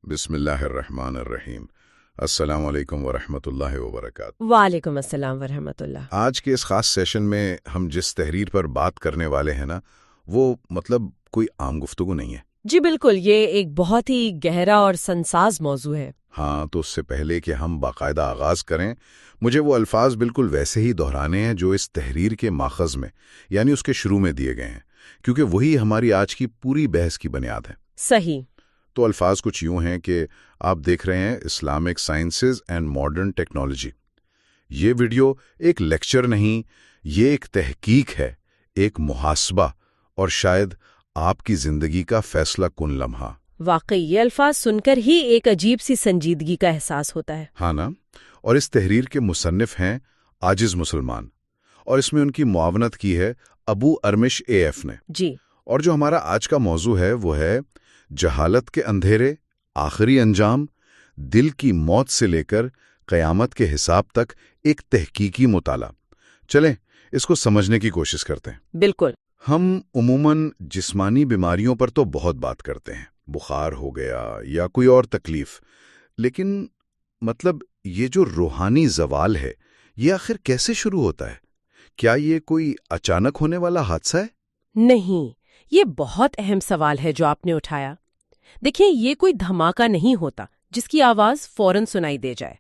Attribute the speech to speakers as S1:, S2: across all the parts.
S1: بسم اللہ الرحمن الرحیم۔ السلام علیکم ورحمۃ اللہ وبرکاتہ۔
S2: وعلیکم السلام ورحمۃ اللہ۔
S1: آج کے اس خاص سیشن میں ہم جس تحریر پر بات کرنے والے ہیں نا، وہ کوئی عام گفتگو نہیں ہے۔
S2: جی بالکل، یہ ایک بہت ہی گہرا اور سنساز موضوع ہے۔
S1: ہاں، تو اس سے پہلے کہ ہم باقاعدہ آغاز کریں، مجھے وہ الفاظ بالکل ویسے ہی دہرانے ہیں جو اس تحریر کے ماخذ میں یعنی اس کے شروع میں دیے گئے ہیں، کیونکہ وہی ہماری آج کی پوری بحث کی بنیاد ہے۔
S2: صحیح۔
S1: تو الفاظ کچھ یوں ہیں کہ آپ دیکھ رہے ہیں Islamic sciences and modern technology. یہ ویڈیو ایک لیکچر نہیں، یہ ایک تحقیق ہے، ایک محاسبہ اور شاید آپ کی زندگی کا فیصلہ کن لمحہ۔
S2: واقعی یہ الفاظ سن کر ہی ایک عجیب سی سنجیدگی کا احساس ہوتا ہے۔
S1: ہاں نا؟ اور اس تحریر کے مصنف ہیں عاجز مسلمان، اور اس میں ان کی معاونت کی ہے ابو ارمش AF نے۔
S2: جی۔
S1: اور جو ہمارا آج کا موضوع ہے وہ ہے جہالت کے اندھیرے، آخری انجام، دل کی موت سے لے کر قیامت کے حساب تک ایک تحقیقی مطالعہ۔ چلیں اس کو سمجھنے کی کوشش کرتے ہیں۔
S2: بالکل۔
S1: ہم عموماً جسمانی بیماریوں پر تو بہت بات کرتے ہیں، بخار ہو گیا یا کوئی اور تکلیف، لیکن یہ جو روحانی زوال ہے یہ آخر کیسے شروع ہوتا ہے؟ کیا یہ کوئی اچانک ہونے والا حادثہ ہے؟
S2: نہیں، یہ بہت اہم سوال ہے جو آپ نے اٹھایا۔ دیکھیں، یہ کوئی دھماکہ نہیں ہوتا جس کی آواز فوراً سنائی دے جائے۔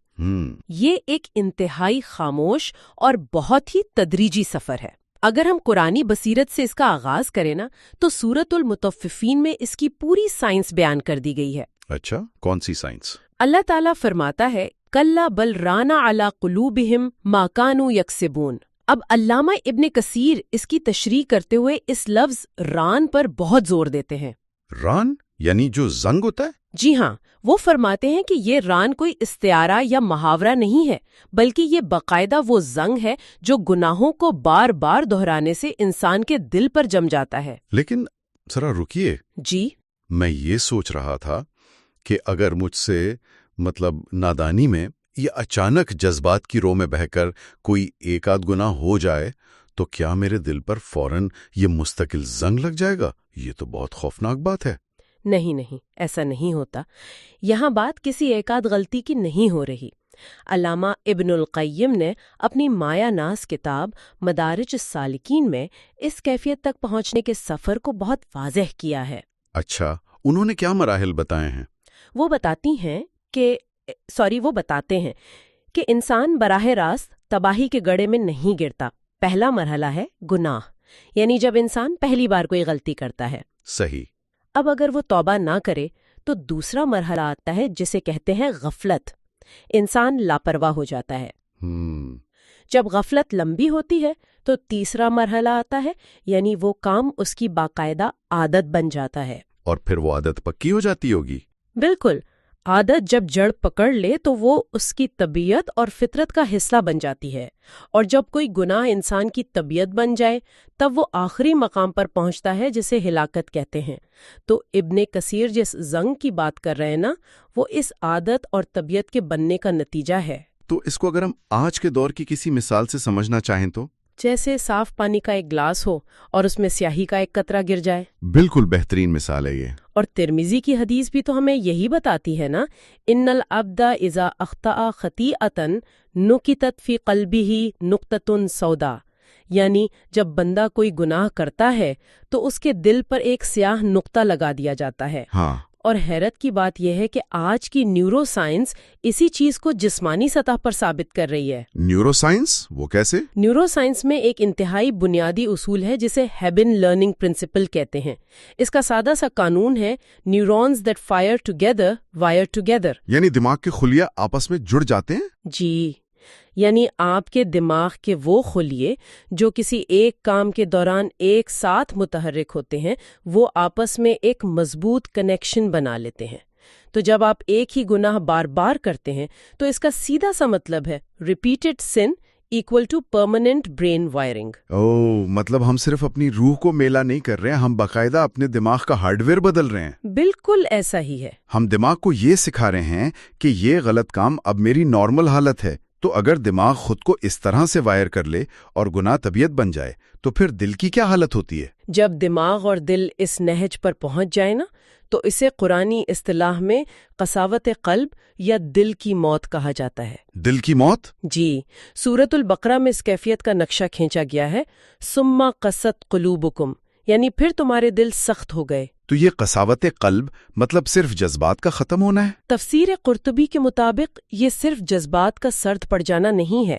S2: یہ ایک انتہائی خاموش اور بہت ہی تدریجی سفر ہے۔ اگر ہم قرآنی بصیرت سے اس کا آغاز کریں نا، تو سورۃ المطففین میں اس کی پوری سائنس بیان کر دی گئی ہے۔
S1: اچھا، کون سی سائنس؟
S2: اللہ تعالیٰ فرماتا ہے کَلَّا بَلْ رَانَ عَلَىٰ قُلُوبِهِمْ مَا كَانُوا يَكْسِبُونَ۔ اب علامہ ابن کثیر اس کی تشریح کرتے ہوئے اس لفظ ران پر بہت زور دیتے ہیں۔
S1: ران یعنی جو زنگ ہوتا ہے؟
S2: جی ہاں، وہ فرماتے ہیں کہ یہ ران کوئی استعارہ یا محاورہ نہیں ہے، بلکہ یہ باقاعدہ وہ زنگ ہے جو گناہوں کو بار بار دہرانے سے انسان کے دل پر جم جاتا ہے۔
S1: لیکن ذرا رکیے۔
S2: جی؟
S1: میں یہ سوچ رہا تھا کہ اگر مجھ سے نادانی میں یا اچانک جذبات کی رو میں بہہ کر کوئی ایک آدھ گناہ ہو جائے تو کیا میرے دل پر فوراً یہ مستقل زنگ لگ جائے گا؟ یہ تو بہت خوفناک بات ہے۔
S2: نہیں، ایسا نہیں ہوتا۔ یہاں بات کسی ایک آدھ غلطی کی نہیں ہو رہی۔ علامہ ابن القیم نے اپنی مایہ ناز کتاب مدارج السالکین میں اس کیفیت تک پہنچنے کے سفر کو بہت واضح کیا ہے۔
S1: اچھا، انہوں نے کیا مراحل بتائے ہیں؟
S2: وہ بتاتے ہیں کہ انسان براہ راست تباہی کے گڑھے میں نہیں گرتا۔ پہلا مرحلہ ہے گناہ، یعنی جب انسان پہلی بار کوئی غلطی کرتا ہے۔
S1: صحیح۔
S2: اب اگر وہ توبہ نہ کرے تو دوسرا مرحلہ آتا ہے جسے کہتے ہیں غفلت۔ انسان لاپرواہ ہو جاتا ہے۔ جب غفلت لمبی ہوتی ہے تو تیسرا مرحلہ آتا ہے، یعنی وہ کام اس کی باقاعدہ عادت بن جاتا ہے۔
S1: اور پھر وہ عادت پکی ہو جاتی ہوگی؟
S2: بالکل۔ عادت جب جڑ پکڑ لے تو وہ اس کی طبیعت اور فطرت کا حصہ بن جاتی ہے، اور جب کوئی گناہ انسان کی طبیعت بن جائے تب وہ آخری مقام پر پہنچتا ہے جسے ہلاکت کہتے ہیں۔ تو ابن کثیر جس زنگ کی بات کر رہے ہیں نا، وہ اس عادت اور طبیعت کے بننے کا نتیجہ ہے۔
S1: تو اس کو اگر ہم آج کے دور کی کسی مثال سے سمجھنا چاہیں تو؟
S2: جیسے صاف پانی کا ایک گلاس ہو اور اس میں سیاہی کا ایک قطرہ گر جائے۔
S1: بالکل بہترین مثال ہے یہ۔ اور
S2: ترمذی کی حدیث بھی تو ہمیں یہی بتاتی ہے نا، ان العبد اذا اخطأ خطیئۃ نکتت فی قلبہ نقطۃ سوداء، یعنی جب بندہ کوئی گناہ کرتا ہے تو اس کے دل پر ایک سیاہ نقطہ لگا دیا جاتا ہے۔
S1: ہاں۔ اور
S2: حیرت کی بات یہ ہے کہ آج کی نیورو سائنس اسی چیز کو جسمانی سطح پر ثابت کر رہی ہے۔
S1: Neuro science? وہ کیسے؟
S2: نیورو سائنس میں ایک انتہائی بنیادی اصول ہے جسے ہیبن لرننگ پرنسپل کہتے ہیں۔ اس کا سادہ سا قانون ہے neurons that fire together wire together,
S1: یعنی دماغ کے خلیہ آپس میں جڑ جاتے ہیں؟
S2: جی، یعنی آپ کے دماغ کے وہ خلیے جو کسی ایک کام کے دوران ایک ساتھ متحرک ہوتے ہیں، وہ آپس میں ایک مضبوط کنیکشن بنا لیتے ہیں۔ تو جب آپ ایک ہی گناہ بار بار کرتے ہیں تو اس کا سیدھا سا مطلب ہے repetition equal to permanent brain wiring.
S1: ہم صرف اپنی روح کو میلا نہیں کر رہے ہیں، ہم باقاعدہ اپنے دماغ کا ہارڈ ویئر بدل رہے ہیں۔
S2: بالکل ایسا ہی ہے۔
S1: ہم دماغ کو یہ سکھا رہے ہیں کہ یہ غلط کام اب میری نارمل حالت ہے۔ تو اگر دماغ خود کو اس طرح سے وائر کر لے اور گناہ طبیعت بن جائے تو پھر دل کی کیا حالت ہوتی ہے؟
S2: جب دماغ اور دل اس نہج پر پہنچ جائے نا، تو اسے قرآنی اصطلاح میں قساوت قلب یا دل کی موت کہا جاتا ہے۔
S1: دل کی موت؟
S2: جی، سورۃ البقرہ میں اس کیفیت کا نقشہ کھینچا گیا ہے، ثم قست قلوبکم، یعنی پھر تمہارے دل سخت ہو گئے۔
S1: تو یہ قساوت قلب مطلب صرف جذبات کا ختم ہونا ہے؟
S2: تفسیر قرطبی کے مطابق یہ صرف جذبات کا سرد پڑ جانا نہیں ہے،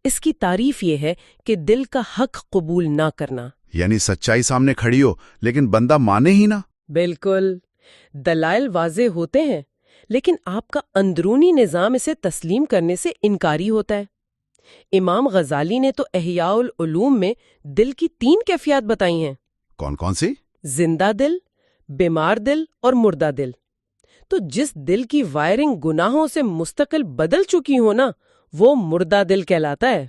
S2: اس کی تعریف یہ ہے کہ دل کا حق قبول نہ کرنا۔
S1: یعنی سچائی سامنے کھڑی ہو لیکن بندہ مانے ہی نہ؟
S2: بالکل، دلائل واضح ہوتے ہیں لیکن آپ کا اندرونی نظام اسے تسلیم کرنے سے انکاری ہوتا ہے۔ امام غزالی نے تو احیاء العلوم میں دل کی 3 کیفیات بتائی ہیں۔
S1: کون کون سی؟
S2: زندہ دل، بیمار دل اور مردہ دل۔ تو جس دل کی وائرنگ گناہوں سے مستقل بدل چکی ہو نا، وہ مردہ دل کہلاتا ہے۔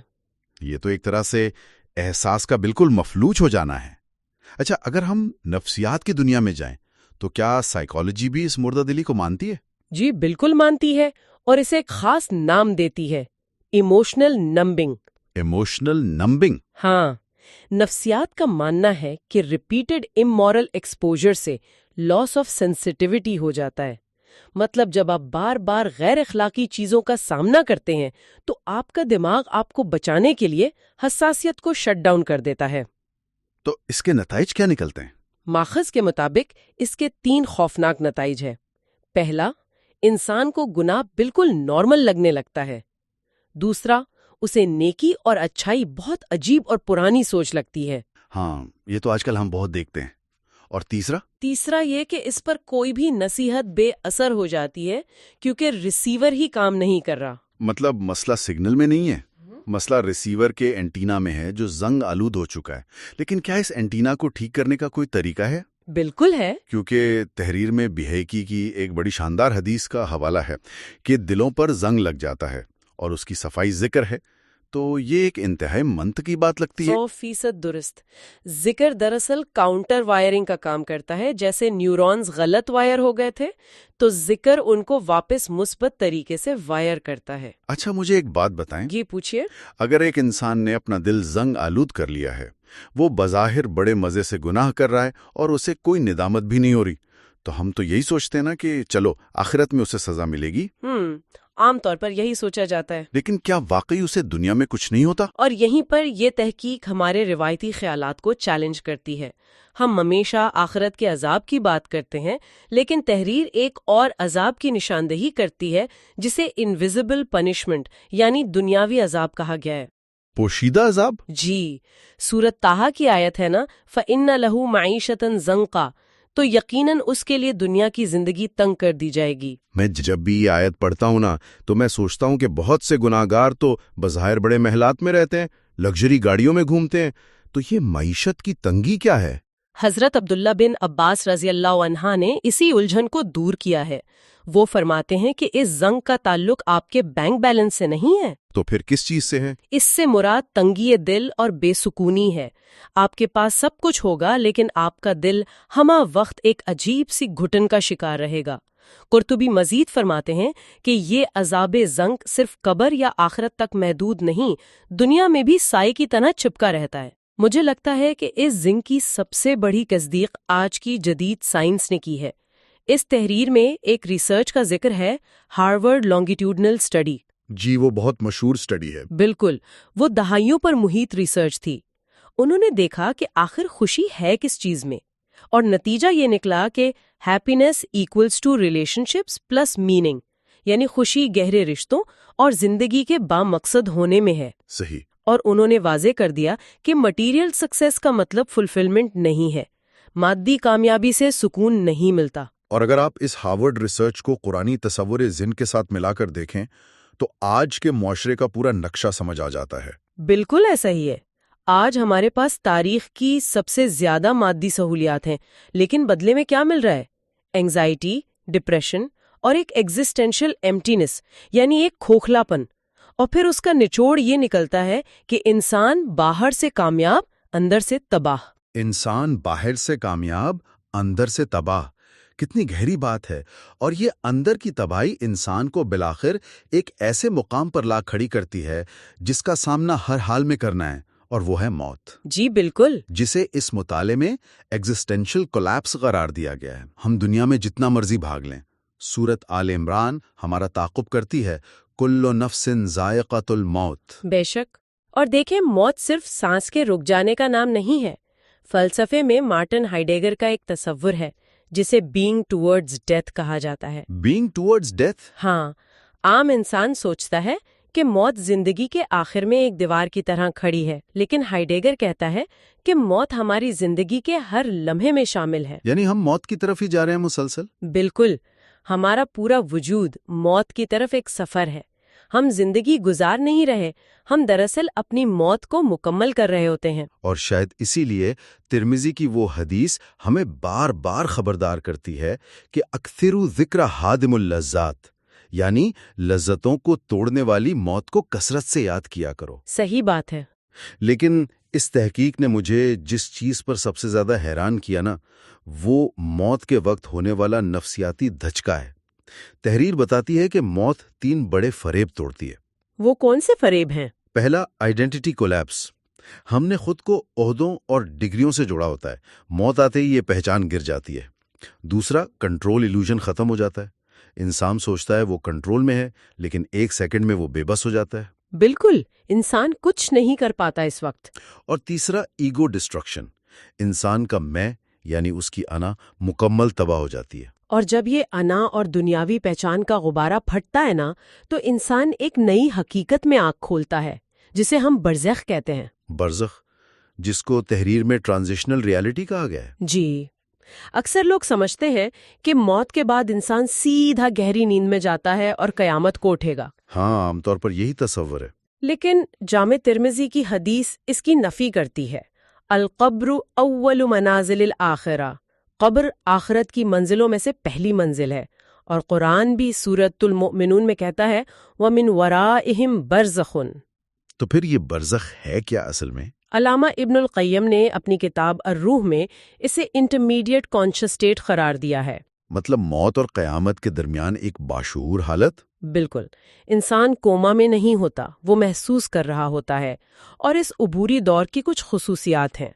S1: یہ تو ایک طرح سے احساس کا بالکل مفلوج ہو جانا ہے۔ اچھا، اگر ہم نفسیات کی دنیا میں جائیں تو کیا سائیکالوجی بھی اس مردہ دلی کو مانتی ہے؟
S2: جی بالکل مانتی ہے، اور اسے ایک خاص نام دیتی ہے، ایموشنل نمبنگ۔
S1: Emotional numbing?
S2: ہاں، نفسیات کا ماننا ہے کہ ریپیٹڈ امورل ایکسپوجر سے لاس آف سینسٹیوٹی ہو جاتا ہے۔ مطلب جب آپ بار بار غیر اخلاقی چیزوں کا سامنا کرتے ہیں تو آپ کا دماغ آپ کو بچانے کے لیے حساسیت کو شٹ ڈاؤن کر دیتا ہے۔
S1: تو اس کے نتائج کیا نکلتے ہیں؟
S2: ماخذ کے مطابق اس کے 3 خوفناک نتائج ہیں۔ پہلا، انسان کو گناہ بالکل نارمل لگنے لگتا ہے۔ دوسرا، اسے نیکی اور اچھائی بہت عجیب اور پرانی سوچ لگتی ہے۔
S1: ہاں، یہ تو آج کل ہم بہت دیکھتے ہیں۔ اور تیسرا
S2: یہ کہ اس پر کوئی بھی نصیحت بے اثر ہو جاتی ہے کیونکہ ریسیور ہی کام نہیں کر رہا۔
S1: مطلب مسئلہ سگنل میں نہیں ہے، مسئلہ ریسیور کے اینٹینا میں ہے جو زنگ آلود ہو چکا ہے۔ لیکن کیا اس اینٹینا کو ٹھیک کرنے کا کوئی طریقہ ہے؟
S2: بالکل ہے،
S1: کیونکہ تحریر میں بیہقی کی ایک بڑی شاندار حدیث کا حوالہ ہے کہ دلوں پر زنگ لگ جاتا ہے اور اس کی صفائی ذکر ہے، تو یہ ایک انتہائی منطقی بات لگتی ہے۔
S2: 100% درست۔ ذکر دراصل کاؤنٹر وائرنگ کا کام کرتا ہے۔ جیسے نیورونز غلط وائر ہو گئے تھے تو ذکر ان کو واپس مثبت طریقے سے وائر کرتا ہے۔
S1: اچھا، مجھے ایک بات بتائیں۔
S2: جی پوچھئے۔
S1: اگر ایک انسان نے اپنا دل زنگ آلود کر لیا ہے، وہ بظاہر بڑے مزے سے گناہ کر رہا ہے اور اسے کوئی ندامت بھی نہیں ہو رہی، تو ہم تو یہی سوچتے ہیں نا کہ چلو آخرت میں اسے سزا ملے گی۔
S2: عام طور پر یہی سوچا جاتا ہے۔
S1: لیکن کیا واقعی اسے دنیا میں کچھ نہیں ہوتا؟
S2: اور یہیں پر یہ تحقیق ہمارے روایتی خیالات کو چیلنج کرتی ہے۔ ہم ہمیشہ آخرت کے عذاب کی بات کرتے ہیں، لیکن تحریر ایک اور عذاب کی نشاندہی کرتی ہے جسے انویزیبل پنشمنٹ یعنی دنیاوی عذاب کہا گیا ہے۔
S1: پوشیدہ عذاب؟
S2: جی، سورۃ طٰہٰ کی آیت ہے نا، فَإِنَّ لَهُ مَعِيشَةً ضَنْقًا، تو یقیناً اس کے لیے دنیا کی زندگی تنگ کر دی جائے گی۔
S1: میں جب بھی یہ آیت پڑھتا ہوں نا تو میں سوچتا ہوں کہ بہت سے گناہ گار تو بظاہر بڑے محلات میں رہتے ہیں، لگژری گاڑیوں میں گھومتے ہیں، تو یہ معیشت کی تنگی کیا ہے؟
S2: حضرت عبداللہ بن عباس رضی اللہ عنہ نے اسی الجھن کو دور کیا ہے۔ وہ فرماتے ہیں کہ اس زنگ کا تعلق آپ کے بینک بیلنس سے نہیں ہے۔
S1: تو پھر کس چیز سے ہے؟
S2: اس سے مراد تنگی دل اور بے سکونی ہے۔ آپ کے پاس سب کچھ ہوگا لیکن آپ کا دل ہمہ وقت ایک عجیب سی گھٹن کا شکار رہے گا۔ قرطبی مزید فرماتے ہیں کہ یہ عذاب زنگ صرف قبر یا آخرت تک محدود نہیں، دنیا میں بھی سائے کی طرح چپکا رہتا ہے۔ مجھے لگتا ہے کہ اس زنگ کی سب سے بڑی تصدیق آج کی جدید سائنس نے کی ہے۔ اس تحریر میں ایک ریسرچ کا ذکر ہے، ہارورڈ لانگیٹیوڈنل اسٹڈی۔
S1: جی، وہ بہت مشہور اسٹڈی ہے۔
S2: بالکل، وہ دہائیوں پر محیط ریسرچ تھی۔ انہوں نے دیکھا کہ آخر خوشی ہے کس چیز میں، اور نتیجہ یہ نکلا کہ happiness equals to relationships plus meaning, یعنی خوشی گہرے رشتوں اور زندگی کے بامقصد ہونے میں ہے۔
S1: صحیح۔
S2: اور انہوں نے واضح کر دیا کہ مٹیریل سکسیس کا مطلب فلفلمنٹ نہیں ہے، مادی کامیابی سے سکون نہیں ملتا۔
S1: اور اگر آپ اس ہارورڈ ریسرچ کو قرآنی تصور ذہن کے ساتھ ملا کر دیکھیں تو آج کے معاشرے کا پورا نقشہ سمجھ آ جاتا ہے۔
S2: بالکل ایسا ہی ہے۔ آج ہمارے پاس تاریخ کی سب سے زیادہ مادی سہولیات ہیں، لیکن بدلے میں کیا مل رہا ہے؟ اینگزائٹی، ڈپریشن اور ایک ایگزسٹینشل ایمٹینس، یعنی ایک کھوکھلا پن۔ اور پھر اس کا نچوڑ یہ نکلتا ہے کہ انسان باہر سے کامیاب، اندر سے تباہ۔
S1: انسان باہر سے کامیاب، اندر سے تباہ، کتنی گہری بات ہے۔ اور یہ اندر کی تباہی انسان کو بالآخر ایک ایسے مقام پر لا کھڑی کرتی ہے جس کا سامنا ہر حال میں کرنا ہے، اور وہ ہے موت،
S2: جی بالکل۔
S1: جسے اس مطالعے میں ایگزسٹینشل کولیپس قرار دیا گیا ہے۔ ہم دنیا میں جتنا مرضی بھاگ لیں، سورت آل عمران ہمارا تعاقب کرتی ہے کل نفس ذائقۃ الموت۔
S2: بے شک۔ اور دیکھیں، موت صرف سانس کے رک جانے کا نام نہیں ہے۔ فلسفے میں مارٹن ہائیڈیگر کا ایک تصور ہے جسے بینگ ٹوورڈز ڈیتھ کہا جاتا ہے۔
S1: Being towards death?
S2: ہاں، عام انسان سوچتا ہے کہ موت زندگی کے آخر میں ایک دیوار کی طرح کھڑی ہے، لیکن ہائیڈیگر کہتا ہے کہ موت ہماری زندگی کے ہر لمحے میں شامل ہے۔
S1: یعنی ہم موت کی طرف ہی جا رہے ہیں مسلسل؟
S2: بالکل، ہمارا پورا وجود موت کی طرف ایک سفر ہے۔ ہم زندگی گزار نہیں رہے، ہم دراصل اپنی موت کو مکمل کر رہے ہوتے ہیں۔
S1: اور شاید اسی لیے ترمذی کی وہ حدیث ہمیں بار بار خبردار کرتی ہے کہ اکثروا ذکر ہادم اللذات، یعنی لذتوں کو توڑنے والی موت کو کثرت سے یاد کیا کرو۔
S2: صحیح بات ہے۔
S1: لیکن اس تحقیق نے مجھے جس چیز پر سب سے زیادہ حیران کیا نا، وہ موت کے وقت ہونے والا نفسیاتی دھچکا ہے۔ تحریر بتاتی ہے کہ موت 3 بڑے فریب توڑتی ہے۔
S2: وہ کون سے فریب ہیں؟
S1: پہلا، آئیڈینٹی کولیپس۔ ہم نے خود کو عہدوں اور ڈگریوں سے جوڑا ہوتا ہے، موت آتے ہی یہ پہچان گر جاتی ہے۔ دوسرا، کنٹرول ایلوژن ختم ہو جاتا ہے۔ انسان سوچتا ہے وہ کنٹرول میں ہے، لیکن 1 سیکنڈ میں وہ بے بس ہو جاتا ہے۔
S2: بالکل، انسان کچھ نہیں کر پاتا اس وقت۔
S1: اور تیسرا، ایگو ڈسٹرکشن۔ انسان کا میں یعنی اس کی انا مکمل تباہ ہو جاتی ہے۔
S2: اور جب یہ انا اور دنیاوی پہچان کا غبارہ پھٹتا ہے نا، تو انسان ایک نئی حقیقت میں آنکھ کھولتا ہے جسے ہم برزخ کہتے ہیں۔
S1: برزخ، جس کو تحریر میں ٹرانزیشنل ریالٹی کہا گیا ہے۔
S2: جی، اکثر لوگ سمجھتے ہیں کہ موت کے بعد انسان سیدھا گہری نیند میں جاتا ہے اور قیامت کو اٹھے گا۔
S1: ہاں، عام طور پر یہی تصور ہے۔
S2: لیکن جامع ترمذی کی حدیث اس کی نفی کرتی ہے۔ القبر اول منازل الآخرہ، قبر آخرت کی منزلوں میں سے پہلی منزل ہے، اور قرآن بھی سورۃ المؤمنون میں کہتا ہے وَمِن وَرَائِهِمْ بَرْزَخٌ۔
S1: تو پھر یہ برزخ ہے کیا اصل میں؟
S2: علامہ ابن القیم نے اپنی کتاب الروح میں اسے انٹرمیڈیٹ کانشس اسٹیٹ قرار دیا ہے۔
S1: مطلب موت اور قیامت کے درمیان ایک باشعور حالت؟
S2: بالکل، انسان کوما میں نہیں ہوتا، وہ محسوس کر رہا ہوتا ہے۔ اور اس عبوری دور کی کچھ خصوصیات ہیں۔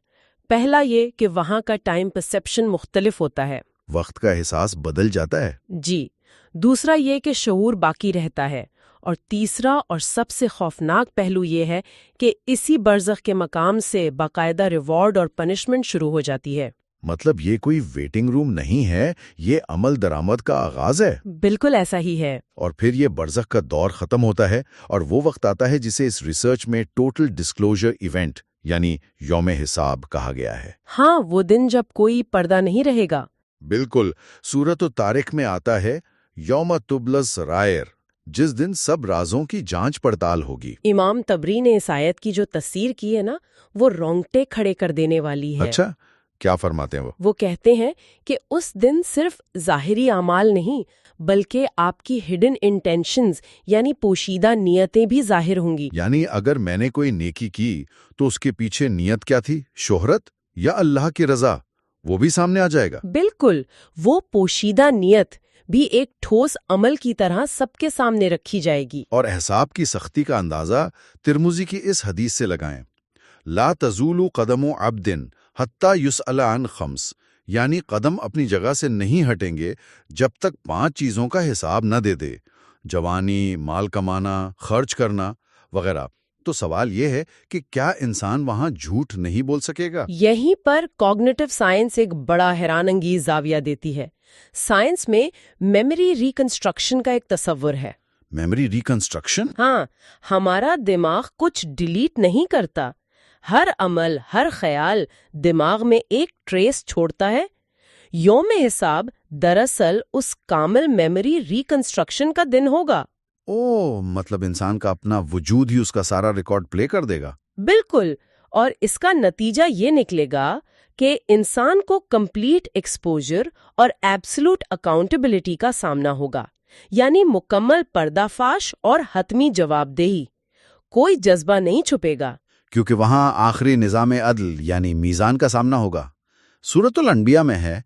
S2: پہلا یہ کہ وہاں کا ٹائم پرسیپشن مختلف ہوتا ہے۔
S1: وقت کا احساس بدل جاتا ہے۔
S2: جی۔ دوسرا یہ کہ شعور باقی رہتا ہے۔ اور تیسرا اور سب سے خوفناک پہلو یہ ہے کہ اسی برزخ کے مقام سے باقاعدہ ریوارڈ اور پنشمنٹ شروع ہو جاتی ہے۔
S1: مطلب یہ کوئی ویٹنگ روم نہیں ہے، یہ عمل درآمد کا آغاز ہے۔
S2: بالکل ایسا ہی ہے۔
S1: اور پھر یہ برزخ کا دور ختم ہوتا ہے اور وہ وقت آتا ہے جسے اس ریسرچ میں ٹوٹل ڈسکلوجر ایونٹ یعنی یوم حساب کہا گیا ہے۔
S2: ہاں، وہ دن جب کوئی پردہ نہیں رہے گا۔
S1: بالکل، سورۃ الطارق میں آتا ہے یوم تبلی السرائر، جس دن سب رازوں کی جانچ پڑتال ہوگی۔
S2: امام طبری نے اس آیت کی جو تفسیر کی ہے نا، وہ رونگٹے کھڑے کر دینے والی ہے۔
S1: اچھا، کیا فرماتے ہیں وہ؟
S2: وہ کہتے ہیں کہ اس دن صرف ظاہری اعمال نہیں بلکہ آپ کی ہڈن انٹینشنز یعنی پوشیدہ نیتیں بھی ظاہر ہوں گی۔
S1: یعنی اگر میں نے کوئی نیکی کی تو اس کے پیچھے نیت کیا تھی؟ شہرت یا اللہ کی رضا؟ وہ بھی سامنے آ جائے گا۔
S2: بالکل، وہ پوشیدہ نیت بھی ایک ٹھوس عمل کی طرح سب کے سامنے رکھی جائے گی۔
S1: اور حساب کی سختی کا اندازہ ترمذی کی اس حدیث سے لگائیں، لا تزول قدم عبد حتی یسأل عن خمس، یعنی قدم اپنی جگہ سے نہیں ہٹیں گے جب تک 5 چیزوں کا حساب نہ دے دے، جوانی، مال کمانا، خرچ کرنا وغیرہ۔ تو سوال یہ ہے کہ کیا انسان وہاں جھوٹ نہیں بول سکے گا؟
S2: یہیں پر کوگنیٹو سائنس ایک بڑا حیران انگیز زاویہ دیتی ہے۔ سائنس میں میموری ریکنسٹرکشن کا ایک تصور ہے۔
S1: Memory reconstruction?
S2: ہاں، ہمارا دماغ کچھ ڈیلیٹ نہیں کرتا، ہر عمل، ہر خیال دماغ میں ایک ٹریس چھوڑتا ہے۔ یوم حساب دراصل اس کامل میموری ریکنسٹرکشن کا دن ہوگا۔
S1: مطلب انسان کا اپنا وجود ہی اس کا سارا ریکارڈ پلے کر دے گا۔
S2: بالکل، اور اس کا نتیجہ یہ نکلے گا کہ انسان کو کمپلیٹ ایکسپوجر اور ایبسلوٹ اکاؤنٹیبلٹی کا سامنا ہوگا، یعنی مکمل پردہ فاش اور حتمی جواب دہی۔ کوئی جذبہ نہیں چھپے گا،
S1: کیونکہ وہاں آخری نظام عدل یعنی میزان کا سامنا ہوگا۔ سورۃ الانبیاء میں ہے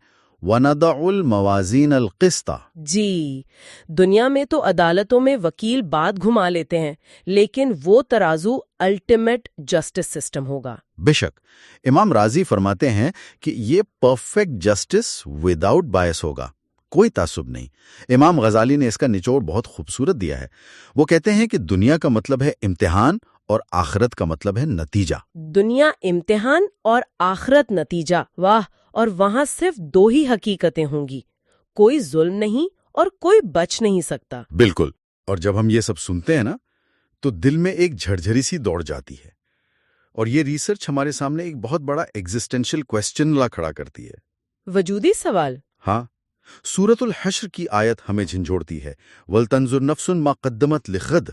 S1: وَنَضَعُ الْمَوَازِينَ الْقِسْطَ.
S2: جی، دنیا میں تو عدالتوں میں وکیل بات گھما لیتے ہیں، لیکن وہ ترازو الٹیمیٹ جسٹس سسٹم ہوگا۔
S1: بے شک امام رازی فرماتے ہیں کہ یہ پرفیکٹ جسٹس وداؤٹ بائس ہوگا، کوئی تعصب نہیں۔ امام غزالی نے اس کا نچوڑ بہت خوبصورت دیا ہے۔ وہ کہتے ہیں کہ دنیا کا مطلب ہے امتحان اور آخرت کا مطلب ہے نتیجہ۔
S2: دنیا امتحان اور آخرت نتیجہ، واہ! اور وہاں صرف دو ہی حقیقتیں ہوں گی، کوئی ظلم نہیں اور کوئی بچ نہیں سکتا۔
S1: بالکل، اور جب ہم یہ سب سنتے ہیں نا تو دل میں ایک جھرجھری سی دوڑ جاتی ہے، اور یہ ریسرچ ہمارے سامنے ایک بہت بڑا ایگزسٹینشل کوسچن لا کھڑا کرتی ہے۔
S2: وجودی سوال۔
S1: ہاں، سورۃ الحشر کی آیت ہمیں جھنجھوڑتی ہے، وَلْتَنظُرْ نَفْسٌ مَا قَدَّمَتْ لِغَدٍ۔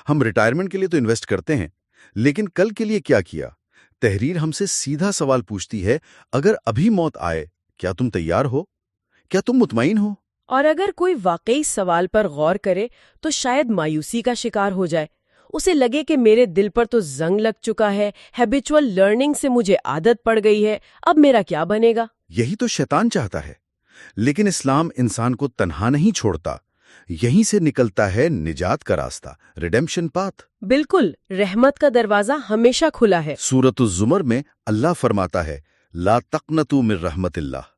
S1: ہم ریٹائرمنٹ کے لیے تو انویسٹ کرتے ہیں، لیکن کل کے لیے کیا کیا؟ تحریر ہم سے سیدھا سوال پوچھتی ہے، اگر ابھی موت آئے کیا تم تیار ہو؟ کیا تم مطمئن ہو؟
S2: اور اگر کوئی واقعی سوال پر غور کرے تو شاید مایوسی کا شکار ہو جائے، اسے لگے کہ میرے دل پر تو زنگ لگ چکا ہے، ہیبیچول لرننگ سے مجھے عادت پڑ گئی ہے، اب میرا کیا بنے گا؟
S1: یہی تو شیطان چاہتا ہے، لیکن اسلام انسان کو تنہا نہیں چھوڑتا، یہیں سے نکلتا ہے نجات کا راستہ، ریڈیمپشن پاتھ۔
S2: بالکل، رحمت کا دروازہ ہمیشہ کھلا ہے۔
S1: سورۃ الزمر میں اللہ فرماتا ہے، لا تقنطوا من رحمت اللہ،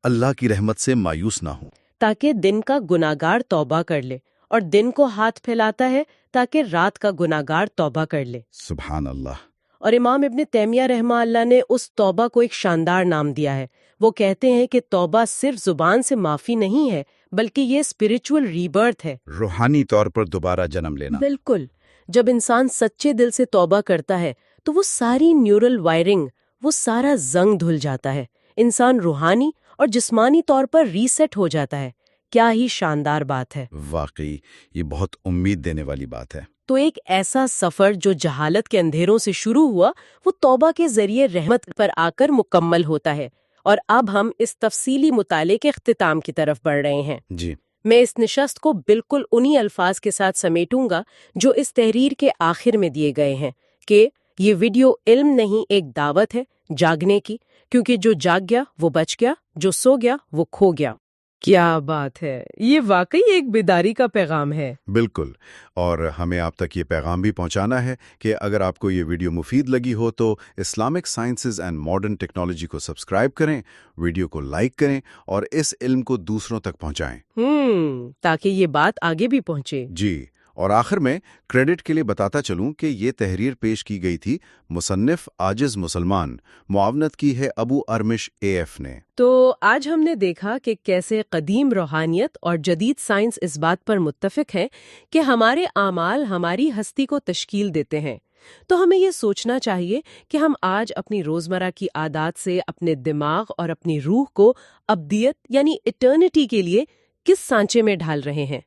S1: اللہ کی رحمت سے مایوس نہ ہوں۔
S2: تاکہ دن کا گناہگار توبہ کر لے، اور دن کو ہاتھ پھیلاتا ہے تاکہ رات کا گناہگار توبہ کر لے۔
S1: سبحان اللہ۔
S2: اور امام ابن تیمیہ رحمہ اللہ نے اس توبہ کو ایک شاندار نام دیا ہے۔ وہ کہتے ہیں کہ توبہ صرف زبان سے معافی نہیں ہے، بلکہ یہ اسپرچول ریبرتھ ہے،
S1: روحانی طور پر دوبارہ جنم لینا۔
S2: بالکل، جب انسان سچے دل سے توبہ کرتا ہے تو وہ ساری نیورل وائرنگ، وہ سارا زنگ دھل جاتا ہے، انسان روحانی اور جسمانی طور پر ریسیٹ ہو جاتا ہے۔ کیا ہی شاندار بات ہے۔
S1: واقعی یہ بہت امید دینے والی بات ہے۔
S2: تو ایک ایسا سفر جو جہالت کے اندھیروں سے شروع ہوا، وہ توبہ کے ذریعے رحمت پر آ کر مکمل ہوتا ہے، اور اب ہم اس تفصیلی مطالعے کے اختتام کی طرف بڑھ رہے ہیں۔
S1: جی،
S2: میں اس نشست کو بالکل انہی الفاظ کے ساتھ سمیٹوں گا جو اس تحریر کے آخر میں دیے گئے ہیں، کہ یہ ویڈیو علم نہیں، ایک دعوت ہے جاگنے کی، کیونکہ جو جاگ گیا وہ بچ گیا، جو سو گیا وہ کھو گیا۔ کیا بات ہے، یہ واقعی ایک بیداری کا پیغام ہے۔
S1: بالکل، اور ہمیں آپ تک یہ پیغام بھی پہنچانا ہے کہ اگر آپ کو یہ ویڈیو مفید لگی ہو تو Islamic sciences and modern technology کو سبسکرائب کریں، ویڈیو کو لائک کریں اور اس علم کو دوسروں تک پہنچائیں۔
S2: تاکہ یہ بات آگے بھی پہنچے۔
S1: جی، اور آخر میں کریڈٹ کے لیے بتاتا چلوں کہ یہ تحریر پیش کی گئی تھی مصنف عاجز مسلمان، معاونت کی ہے ابو ارمش AF نے۔
S2: تو آج ہم نے دیکھا کہ کیسے قدیم روحانیت اور جدید سائنس اس بات پر متفق ہیں کہ ہمارے اعمال ہماری ہستی کو تشکیل دیتے ہیں۔ تو ہمیں یہ سوچنا چاہیے کہ ہم آج اپنی روزمرہ کی عادات سے اپنے دماغ اور اپنی روح کو ابدیت یعنی ایٹرنٹی کے لیے کس سانچے میں ڈھال رہے ہیں۔